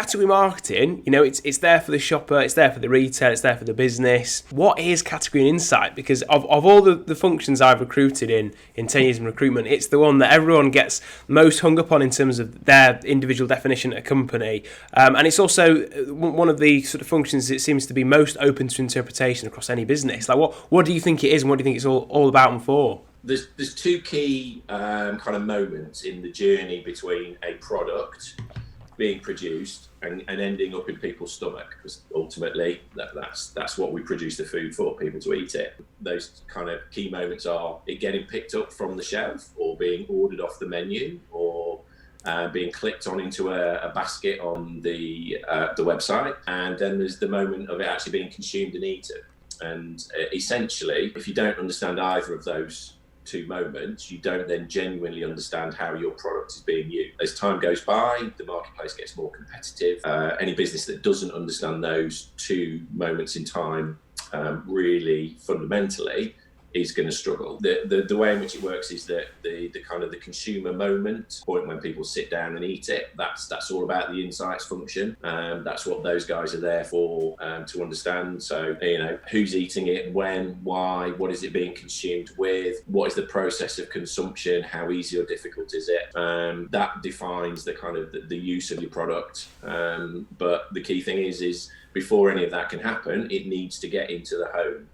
category marketing, it's there for the shopper, it's there for the retail, it's there for the business. What is category and insight? Because of all the functions I've recruited in 10 years in recruitment, it's the one that everyone gets most hung up on in terms of their individual definition at a company. And it's also one of the sort of functions that seems to be most open to interpretation across any business. Like, what do you think it is, and what do you think it's all about and for? There's two key kind of moments in the journey between a product being produced and ending up in people's stomach, because ultimately that's what we produce the food for, people to eat it. Those kind of key moments are it getting picked up from the shelf, or being ordered off the menu, or being clicked on into a basket on the website, and then there's the moment of it actually being consumed and eaten. And essentially, if you don't understand either of those two moments, you don't then genuinely understand how your product is being used. As time goes by, the marketplace gets more competitive. Any business that doesn't understand those two moments in time really fundamentally is going to struggle. The way in which it works is that the kind of the consumer moment, point when people sit down and eat it, that's all about the insights function. That's what those guys are there for, to understand. So, who's eating it, when, why, what is it being consumed with, what is the process of consumption, how easy or difficult is it? That defines the kind of the use of your product. But the key thing is before any of that can happen, it needs to get into the home.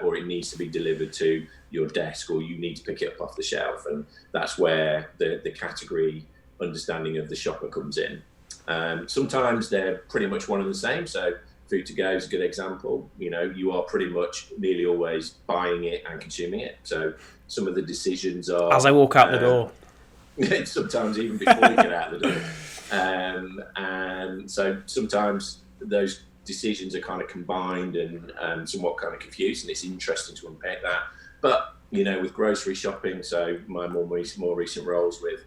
Or it needs to be delivered to your desk, or you need to pick it up off the shelf. And that's where the category understanding of the shopper comes in. Sometimes they're pretty much one and the same. So food to go is a good example. You are pretty much nearly always buying it and consuming it. So some of the decisions are... As I walk out the door. Sometimes even before you get out the door. And so sometimes those decisions are kind of combined and somewhat kind of confused, and it's interesting to unpack that. But with grocery shopping, so my more recent roles with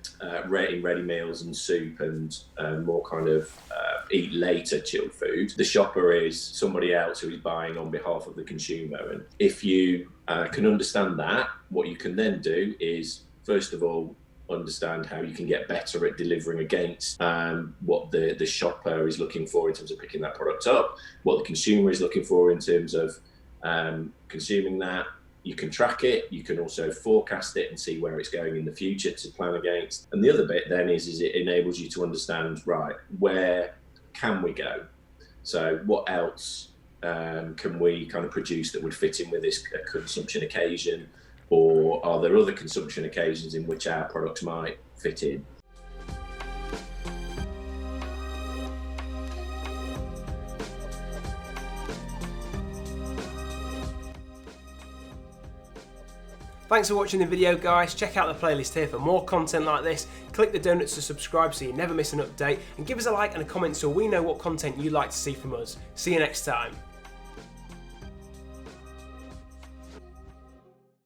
ready meals and soup and more kind of eat later chilled food, the shopper is somebody else who is buying on behalf of the consumer. And if you can understand that, what you can then do is, first of all, understand how you can get better at delivering against what the shopper is looking for in terms of picking that product up, what the consumer is looking for in terms of consuming that. You can track it, you can also forecast it and see where it's going in the future to plan against. And the other bit then is it enables you to understand, right, where can we go? So what else can we kind of produce that would fit in with this consumption occasion? Or are there other consumption occasions in which our products might fit in? Thanks for watching the video, guys. Check out the playlist here for more content like this. Click the donuts to subscribe so you never miss an update, and give us a like and a comment so we know what content you'd like to see from us. See you next time.